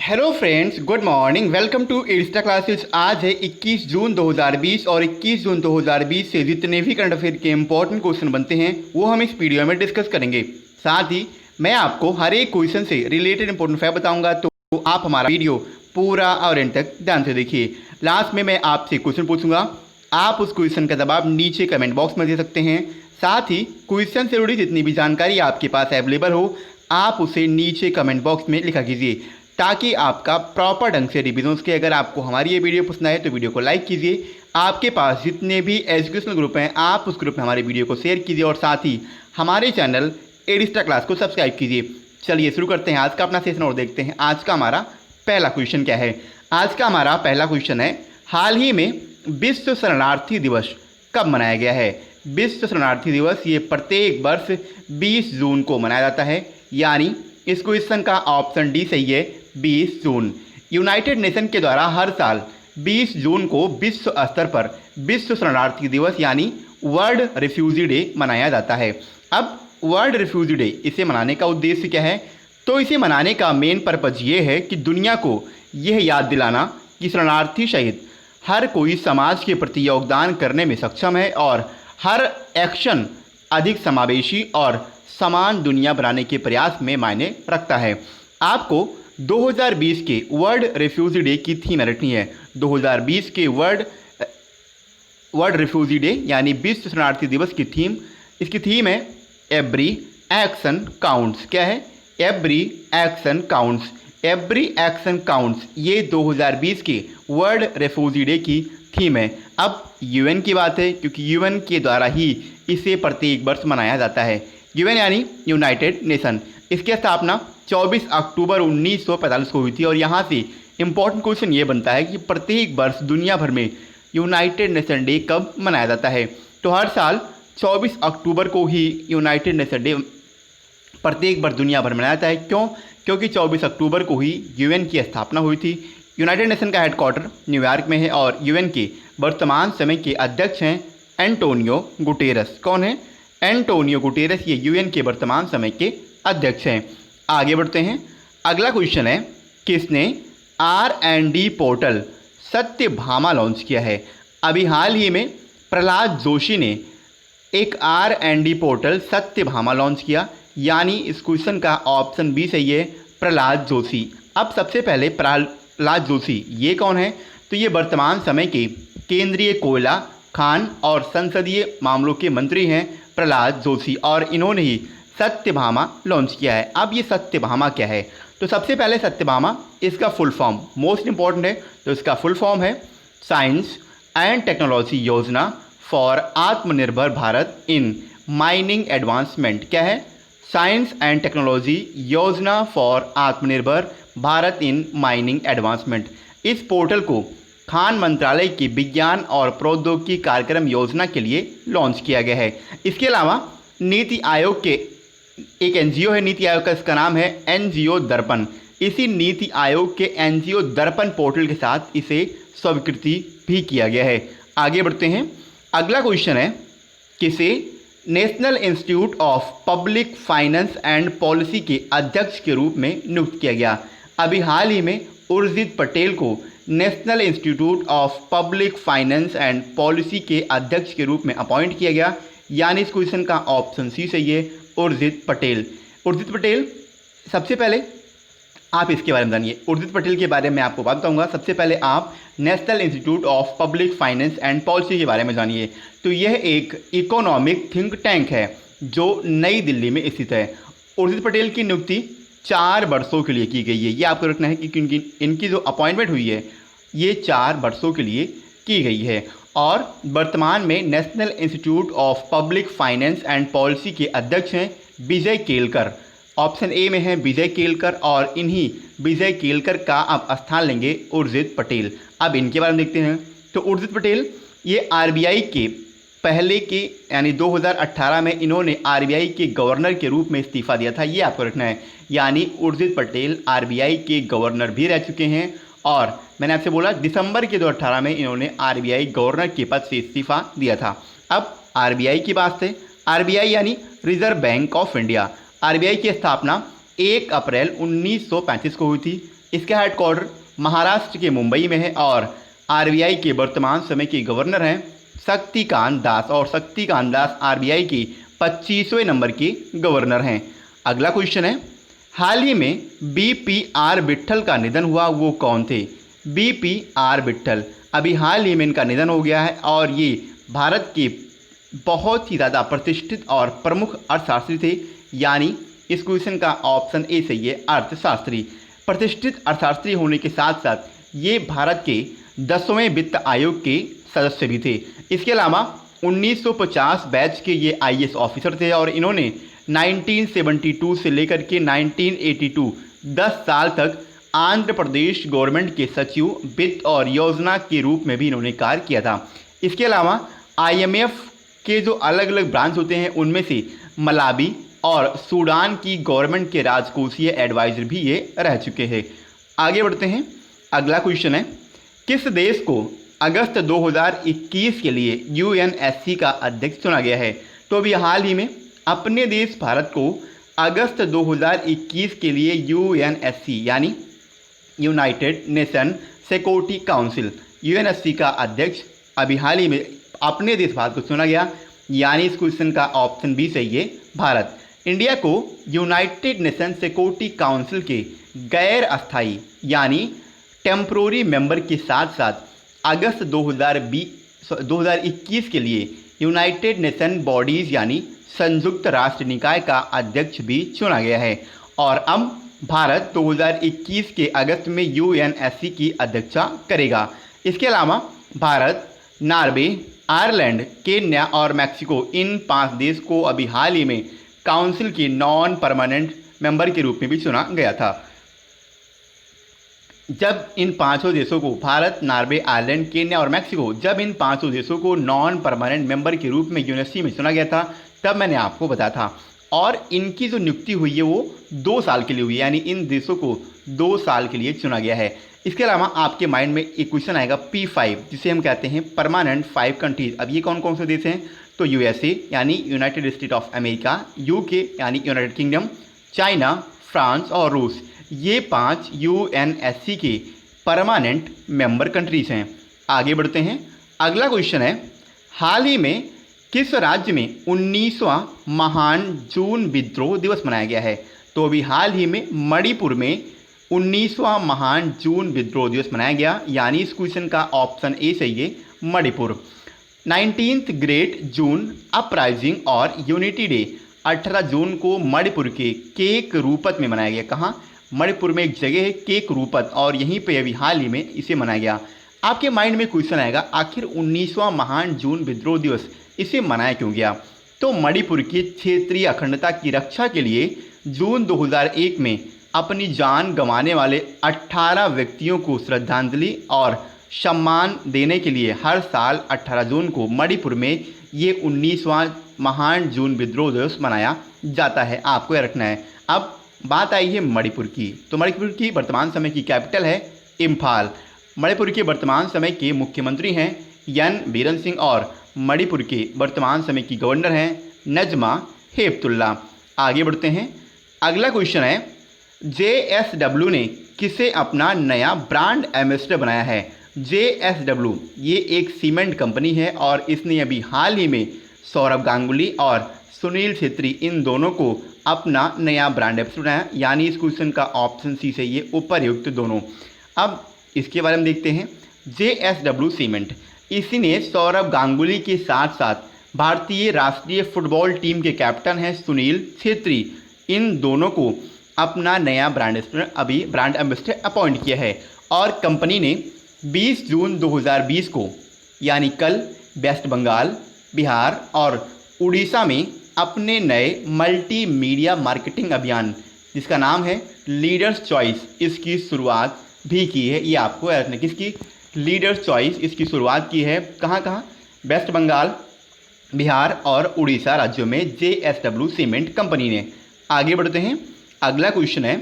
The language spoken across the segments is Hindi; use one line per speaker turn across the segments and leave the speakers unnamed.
Hello friends, good morning. Welcome to Insta Classes. आज है 21 जून 2020 और 21 जून 2020 से जितने भी करंट अफेयर के इंपॉर्टेंट क्वेश्चन बनते हैं वो हम इस वीडियो में डिस्कस करेंगे। साथ ही मैं आपको हर एक क्वेश्चन से रिलेटेड इंपॉर्टेंट फैक्ट बताऊंगा, तो आप हमारा वीडियो पूरा और एंड तक ध्यान से देखिए। लास्ट में मैं आपसे क्वेश्चन पूछूंगा, आप उस क्वेश्चन का जवाब नीचे कमेंट बॉक्स में दे सकते हैं। साथ ही क्वेश्चन से जुड़ी जितनी भी जानकारी आपके पास अवेलेबल हो, आप उसे नीचे कमेंट बॉक्स में लिखा कीजिए ताकि आपका प्रॉपर ढंग से रिविजन के। अगर आपको हमारी ये वीडियो पसंद आए तो वीडियो को लाइक कीजिए। आपके पास जितने भी एजुकेशनल ग्रुप हैं आप उस ग्रुप में हमारे वीडियो को शेयर कीजिए और साथ ही हमारे चैनल एडिस्टा क्लास को सब्सक्राइब कीजिए। चलिए शुरू करते हैं आज का अपना सेशन और देखते हैं आज का हमारा पहला क्वेश्चन क्या है। आज का हमारा पहला क्वेश्चन है, हाल ही में विश्व शरणार्थी दिवस कब मनाया गया है। विश्व शरणार्थी दिवस ये प्रत्येक वर्ष 20 जून को मनाया जाता है, यानी इस क्वेश्चन का ऑप्शन डी सही है, 20 जून। यूनाइटेड नेशन के द्वारा हर साल 20 जून को विश्व स्तर पर विश्व शरणार्थी दिवस यानी वर्ल्ड रिफ्यूजी डे मनाया जाता है। अब वर्ल्ड रिफ्यूजी डे, इसे मनाने का उद्देश्य क्या है? तो इसे मनाने का मेन पर्पज ये है कि दुनिया को यह याद दिलाना कि शरणार्थी सहित हर कोई समाज के प्रति योगदान करने में सक्षम है और हर एक्शन अधिक समावेशी और समान दुनिया बनाने के प्रयास में मायने रखता है। आपको 2020 के वर्ल्ड रिफ्यूजी डे की थीम रखनी है। 2020 के वर्ल्ड रिफ्यूजी डे यानी विश्व शरणार्थी दिवस की थीम, इसकी थीम है एवरी एक्शन काउंट्स। क्या है? Every action counts. Every action counts ये 2020 के वर्ल्ड रिफ्यूजी डे की थीम है। अब यूएन की बात है, क्योंकि यूएन के द्वारा ही इसे प्रत्येक वर्ष मनाया जाता है। यूएन यानी यूनाइटेड नेशन, इसकी स्थापना 24 अक्टूबर 1945 को हुई थी। और यहाँ से इम्पॉर्टेंट क्वेश्चन ये बनता है कि प्रत्येक वर्ष दुनिया भर में यूनाइटेड नेशन डे कब मनाया जाता है। तो हर साल 24 अक्टूबर को ही यूनाइटेड नेशन डे प्रत्येक वर्ष दुनिया भर मनाया जाता है। क्यों? क्योंकि 24 अक्टूबर को ही यूएन की स्थापना हुई थी। यूनाइटेड नेशन का हेडक्वार्टर न्यूयॉर्क में है और यूएन के वर्तमान समय के अध्यक्ष हैं एंटोनियो गुटेरस। कौन है? एंटोनियो गुटेरस, ये यूएन के वर्तमान समय के अध्यक्ष हैं। आगे बढ़ते हैं। अगला क्वेश्चन है, किसने R&D पोर्टल सत्यभामा लॉन्च किया है। अभी हाल ही में प्रहलाद जोशी ने एक R&D पोर्टल सत्यभामा लॉन्च किया, यानी इस क्वेश्चन का ऑप्शन बी सही है, प्रहलाद जोशी। अब सबसे पहले प्रहलाद जोशी ये कौन है? तो ये वर्तमान समय के केंद्रीय कोयला, खान और संसदीय मामलों के मंत्री हैं प्रहलाद जोशी, और इन्होंने ही सत्यभामा लॉन्च किया है। अब ये सत्यभामा क्या है? तो सबसे पहले सत्यभामा, इसका फुल फॉर्म मोस्ट इंपॉर्टेंट है, तो इसका फुल फॉर्म है साइंस एंड टेक्नोलॉजी योजना फॉर आत्मनिर्भर भारत इन माइनिंग एडवांसमेंट। क्या है? साइंस एंड टेक्नोलॉजी योजना फॉर आत्मनिर्भर भारत इन माइनिंग एडवांसमेंट। इस पोर्टल को खान मंत्रालय की विज्ञान और प्रौद्योगिकी कार्यक्रम योजना के लिए लॉन्च किया गया है। इसके अलावा नीति आयोग के एक एनजीओ है, नीति आयोग का इसका नाम है एनजीओ दर्पण। इसी नीति आयोग के एनजीओ दर्पण पोर्टल के साथ इसे स्वीकृति भी किया गया है। आगे बढ़ते हैं। अगला क्वेश्चन है, किसे national institute of public finance and policy के अध्यक्ष के रूप में नियुक्त किया गया। अभी हाल ही में उर्जित पटेल को national institute of public finance and policy के अध्यक्ष के रूप में अपॉइंट किया गया, यानी इस क्वेश्चन का ऑप्शन सी सही है, उर्जित पटेल। उर्जित पटेल, सबसे पहले आप इसके बारे में जानिए। उर्जित पटेल के बारे में आपको बात बताऊंगा। सबसे पहले आप national institute of public finance and policy के बारे में जानिए। तो यह एक इकोनॉमिक थिंक टैंक है जो नई दिल्ली में स्थित है। उर्जित पटेल की नियुक्ति 4 वर्षों के लिए की गई है। ये आपको रखना है कि इनकी जो अपॉइंटमेंट हुई है ये 4 वर्षों के लिए की गई है। और वर्तमान में national institute of public finance and policy के अध्यक्ष हैं विजय केलकर। ऑप्शन ए में है विजय केलकर, और इन्हीं विजय केलकर का अब स्थान लेंगे उर्जित पटेल। अब इनके बारे में देखते हैं। तो उर्जित पटेल ये आरबीआई के पहले के यानी 2018 में इन्होंने आरबीआई के गवर्नर के रूप में इस्तीफा दिया था। ये आपको रखना है, यानी उर्जित पटेल आरबीआई के गवर्नर भी रह चुके हैं। और मैंने आपसे बोला दिसंबर के 2018 में इन्होंने आरबीआई गवर्नर के पद से इस्तीफा दिया था। अब आरबीआई की बात है। आरबीआई यानी reserve bank of India. RBI की स्थापना 1 अप्रैल 1935 को हुई थी। इसका हेडक्वार्टर महाराष्ट्र के मुंबई में है और आरबीआई के वर्तमान समय के गवर्नर हैं शक्तिकांत दास, और शक्तिकांत दास आरबीआई के 25वें नंबर के गवर्नर हैं। अगला क्वेश्चन है, हाल ही में बीपीआर विट्ठल का निधन हुआ, वो कौन थे? बीपीआर विट्ठल अभी हाल ही में इनका निधन हो गया है और ये भारत के बहुत ही ज़्यादा प्रतिष्ठित और प्रमुख अर्थशास्त्री थे, यानी इस क्वेश्चन का ऑप्शन ए सही है, अर्थशास्त्री। प्रतिष्ठित अर्थशास्त्री होने के साथ साथ ये भारत के 10वें वित्त आयोग के सदस्य भी थे। इसके अलावा 1950 बैच के ये आईएएस ऑफिसर थे और इन्होंने 1972 से लेकर के 1982 10 साल तक आंध्र प्रदेश गवर्नमेंट के सचिव वित्त और योजना के रूप में भी इन्होंने कार्य किया था। इसके अलावा आईएमएफ के जो अलग अलग ब्रांच होते हैं उनमें से मलावी और सूडान की गवर्नमेंट के राजकोषीय एडवाइजर भी ये रह चुके हैं। आगे बढ़ते हैं, अगला क्वेश्चन है, किस देश को अगस्त 2021 के लिए यूएनएससी का अध्यक्ष चुना गया है? तो अभी हाल ही में अपने देश भारत को अगस्त 2021 के लिए यूएनएससी यानी United nation security council UNSC का अध्यक्ष अभी हाल ही में अपने देश भारत को चुना गया, यानी इस क्वेश्चन का ऑप्शन बी सही है, भारत। इंडिया को यूनाइटेड नेशन सिक्योरिटी काउंसिल के गैर अस्थायी यानी टेम्प्रोरी मेंबर के साथ साथ अगस्त 2021 के लिए यूनाइटेड नेशन बॉडीज़ यानी संयुक्त राष्ट्र निकाय का अध्यक्ष भी चुना गया है और अब भारत 2021 के अगस्त में यूएनएससी की अध्यक्षता करेगा। इसके अलावा भारत, नॉर्वे, आयरलैंड, केन्या और मैक्सिको इन 5 देश को अभी हाल ही में काउंसिल के नॉन परमानेंट मेंबर के रूप में भी चुना गया था। जब इन 5 देशों को भारत, नॉर्वे, आयरलैंड, केन्या और मैक्सिको जब इन 5 देशों को नॉन परमानेंट मेंबर के रूप में यूएनएससी में चुना गया था तब मैंने आपको बताया था, और इनकी जो नियुक्ति हुई है वो 2 साल के लिए हुई है, यानी इन देशों को 2 साल के लिए चुना गया है। इसके अलावा आपके माइंड में एक क्वेश्चन आएगा P5 जिसे हम कहते हैं परमानेंट 5 कंट्रीज। अब ये कौन कौन से देश हैं? तो यूएसए यानी United state of America, UK यानी यूनाइटेड किंगडम, चाइना, फ्रांस और रूस, ये 5 यूएनएससी के परमानेंट मेंबर कंट्रीज हैं। आगे बढ़ते हैं, अगला क्वेश्चन है, हाल ही में किस राज्य में 19वां महान जून विद्रोह दिवस मनाया गया है? तो अभी हाल ही में मणिपुर में 19वां महान जून विद्रोह दिवस मनाया गया, यानी इस क्वेश्चन का ऑप्शन ए सही है, मणिपुर। 19th ग्रेट जून अपराइजिंग और यूनिटी डे 18 जून को मणिपुर के केक रूपत में मनाया गया। कहाँ? मणिपुर में एक जगह है केक रूपत और यहीं पे अभी हाल ही में इसे मनाया गया। आपके माइंड में क्वेश्चन आएगा, आखिर 19वां महान जून विद्रोह दिवस इसे मनाया क्यों गया? तो मणिपुर की क्षेत्रीय अखंडता की रक्षा के लिए जून 2001 में अपनी जान गंवाने वाले 18 व्यक्तियों को श्रद्धांजलि और सम्मान देने के लिए हर साल 18 जून को मणिपुर में ये 19वां महान जून विद्रोह दिवस मनाया जाता है। आपको यह रखना है। अब बात आई है मणिपुर की, तो मणिपुर की वर्तमान समय की कैपिटल है इम्फाल। मणिपुर के वर्तमान समय के मुख्यमंत्री हैं एन बीरेन सिंह और मणिपुर के वर्तमान समय की गवर्नर हैं नजमा हेपतुल्ला। आगे बढ़ते हैं, अगला क्वेश्चन है, JSW ने किसे अपना नया ब्रांड एम्बेसडर बनाया है? JSW ये एक सीमेंट कंपनी है और इसने अभी हाल ही में सौरभ गांगुली और सुनील छेत्री इन दोनों को अपना नया ब्रांड एम्बेसडर बनाया, यानी इस क्वेश्चन का ऑप्शन सी से ये उपर्युक्त दोनों। अब इसके बारे में देखते हैं, JSW सीमेंट इसी ने सौरभ गांगुली के साथ साथ भारतीय राष्ट्रीय फुटबॉल टीम के कैप्टन हैं सुनील छेत्री, इन दोनों को अपना नया ब्रांड एम्बेसडर अपॉइंट किया है और कंपनी ने 20 जून 2020 को यानी कल वेस्ट बंगाल, बिहार और उड़ीसा में अपने नए मल्टीमीडिया मार्केटिंग अभियान जिसका नाम है लीडर्स चॉइस, इसकी शुरुआत भी की है। ये आपको याद रखना, किसकी? लीडर्स चॉइस, इसकी शुरुआत की है कहाँ कहाँ? वेस्ट बंगाल, बिहार और उड़ीसा राज्यों में JSW सीमेंट कंपनी ने। आगे बढ़ते हैं, अगला क्वेश्चन है,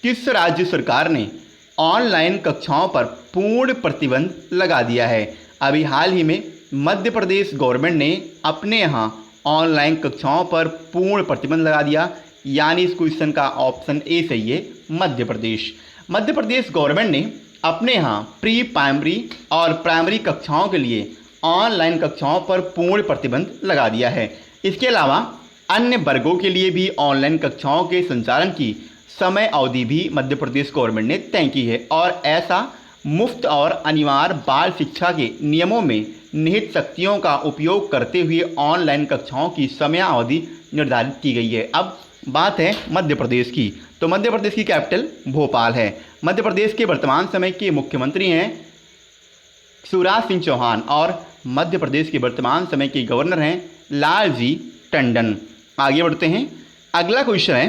किस राज्य सरकार ने ऑनलाइन कक्षाओं पर पूर्ण प्रतिबंध लगा दिया है? अभी हाल ही में मध्य प्रदेश गवर्नमेंट ने अपने यहाँ ऑनलाइन कक्षाओं पर पूर्ण प्रतिबंध लगा दिया, यानी इस क्वेश्चन का ऑप्शन ए सही है, मध्य प्रदेश। मध्य प्रदेश गवर्नमेंट ने अपने यहाँ प्री प्राइमरी और प्राइमरी कक्षाओं के लिए ऑनलाइन कक्षाओं पर पूर्ण प्रतिबंध लगा दिया है। इसके अलावा अन्य वर्गों के लिए भी ऑनलाइन कक्षाओं के संचालन की समय अवधि भी मध्य प्रदेश गवर्नमेंट ने तय की है और ऐसा मुफ्त और अनिवार्य बाल शिक्षा के नियमों में निहित शक्तियों का उपयोग करते हुए ऑनलाइन कक्षाओं की समयावधि निर्धारित की गई है। अब बात है मध्य प्रदेश की, तो मध्य प्रदेश की कैपिटल भोपाल है। मध्य प्रदेश के वर्तमान समय के मुख्यमंत्री हैं शिवराज सिंह चौहान और मध्य प्रदेश के वर्तमान समय के गवर्नर हैं लालजी टंडन। आगे बढ़ते हैं। अगला क्वेश्चन है,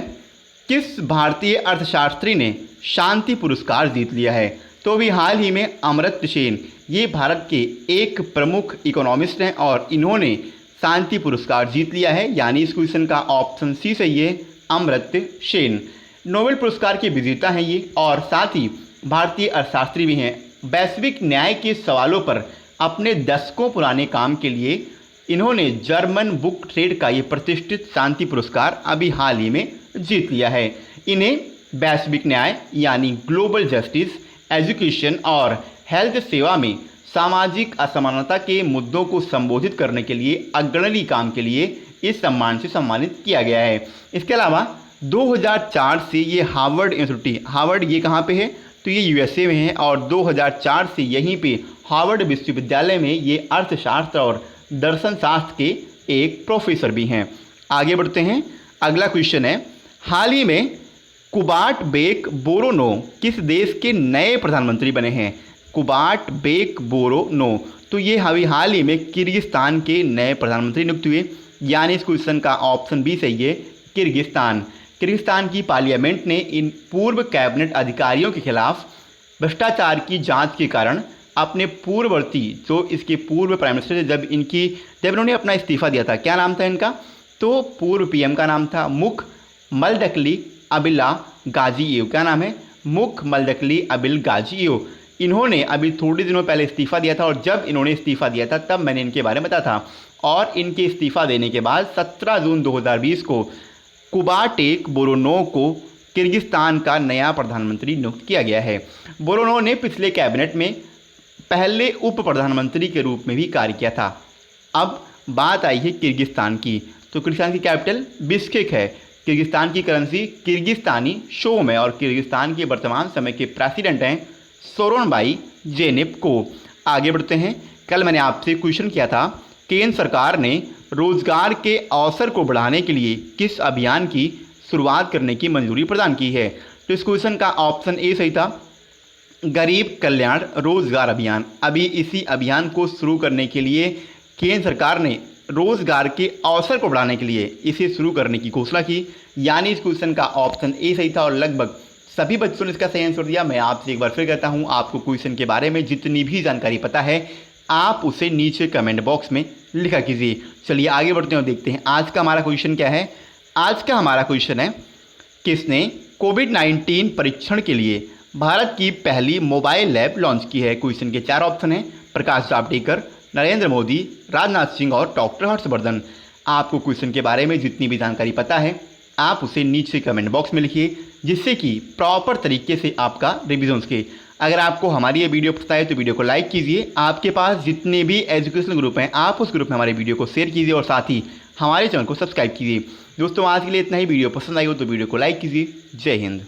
किस भारतीय अर्थशास्त्री ने शांति पुरस्कार जीत लिया है? तो अभी हाल ही में अमर्त्य सेन, ये भारत के एक प्रमुख इकोनॉमिस्ट हैं और इन्होंने शांति पुरस्कार जीत लिया है, यानी इस क्वेश्चन का ऑप्शन सी सही है, अमर्त्य सेन। नोबेल पुरस्कार के विजेता हैं ये और साथ ही भारतीय अर्थशास्त्री भी हैं। वैश्विक न्याय के सवालों पर अपने दशकों पुराने काम के लिए इन्होंने जर्मन बुक ट्रेड का ये प्रतिष्ठित शांति पुरस्कार अभी हाल ही में जीत लिया है। इन्हें वैश्विक न्याय यानी ग्लोबल जस्टिस, एजुकेशन और हेल्थ सेवा में सामाजिक असमानता के मुद्दों को संबोधित करने के लिए अग्रणी काम के लिए इस सम्मान से सम्मानित किया गया है। इसके अलावा 2004 से ये हार्वर्ड इंस्टीट्यूट, हार्वर्ड ये कहाँ पे है? तो ये यूएसए में है और 2004 से यहीं पे हार्वर्ड विश्वविद्यालय में ये अर्थशास्त्र और दर्शन शास्त्र के एक प्रोफेसर भी हैं। आगे बढ़ते हैं। अगला क्वेश्चन है, हाल ही में कुबाट बेक बोरोनो किस देश के नए प्रधानमंत्री बने हैं? कुबाट बेक बोरोनो, तो ये अभी हाल ही में किर्गिस्तान के नए प्रधानमंत्री नियुक्त हुए, यानी इस क्वेश्चन का ऑप्शन बी सही है, किर्गिस्तान। किर्गिस्तान की पार्लियामेंट ने इन पूर्व कैबिनेट अधिकारियों के खिलाफ भ्रष्टाचार की जांच के कारण अपने पूर्ववर्ती, जो इसके पूर्व प्राइम मिनिस्टर थे, जब इन्होंने अपना इस्तीफा दिया था, क्या नाम था इनका? तो पूर्व पीएम का नाम था मुख मलदकली अबिला गाजीएव। क्या नाम है? मुख मलदकली अबिल गाजीएव। इन्होंने अभी थोड़े दिनों पहले इस्तीफा दिया था और जब इन्होंने इस्तीफा दिया था तब मैंने इनके बारे में बताया था और इनके इस्तीफा देने के बाद 17 जून 2020 को कुबाटेक बोरोनो को किर्गिस्तान का नया प्रधानमंत्री नियुक्त किया गया है। बोरोनो ने पिछले कैबिनेट में पहले उप प्रधानमंत्री के रूप में भी कार्य किया था। अब बात आई है किर्गिस्तान की, तो किर्गिस्तान की कैपिटल बिश्केक है। किर्गिस्तान की करेंसी किर्गिस्तानी शोम है और किर्गिस्तान के वर्तमान समय के प्रेसिडेंट हैं सोरोनबाई जेनेपको। आगे बढ़ते हैं। कल मैंने आपसे क्वेश्चन किया था, केंद्र सरकार ने रोजगार के अवसर को बढ़ाने के लिए किस अभियान की शुरुआत करने की मंजूरी प्रदान की है? तो इस क्वेश्चन का ऑप्शन ए सही था, गरीब कल्याण रोजगार अभियान। अभी इसी अभियान को शुरू करने के लिए केंद्र सरकार ने रोजगार के अवसर को बढ़ाने के लिए इसे शुरू करने की घोषणा की, यानी इस क्वेश्चन का ऑप्शन ए सही था और लगभग सभी बच्चों ने इसका सही आंसर दिया। मैं आपसे एक बार फिर कहता हूं, आपको क्वेश्चन के बारे में जितनी भी जानकारी पता है आप उसे नीचे कमेंट बॉक्स में लिखा कीजिए। चलिए आगे बढ़ते हैं और देखते हैं आज का हमारा क्वेश्चन क्या है। आज का हमारा क्वेश्चन है, किसने कोविड-19 परीक्षण के लिए भारत की पहली मोबाइल लैब लॉन्च की है? क्वेश्चन के 4 ऑप्शन हैं, प्रकाश जावड़ेकर, नरेंद्र मोदी, राजनाथ सिंह और डॉक्टर हर्षवर्धन। आपको क्वेश्चन के बारे में जितनी भी जानकारी पता है आप उसे नीचे कमेंट बॉक्स में लिखिए, जिससे कि प्रॉपर तरीके से आपका रिविजन के। अगर आपको हमारी ये वीडियो पसंद आए तो वीडियो को लाइक कीजिए। आपके पास जितने भी एजुकेशनल ग्रुप हैं आप उस ग्रुप में हमारे वीडियो को शेयर कीजिए और साथ ही हमारे चैनल को सब्सक्राइब कीजिए। दोस्तों आज के लिए इतना ही। वीडियो पसंद आई हो तो वीडियो को लाइक कीजिए। जय हिंद।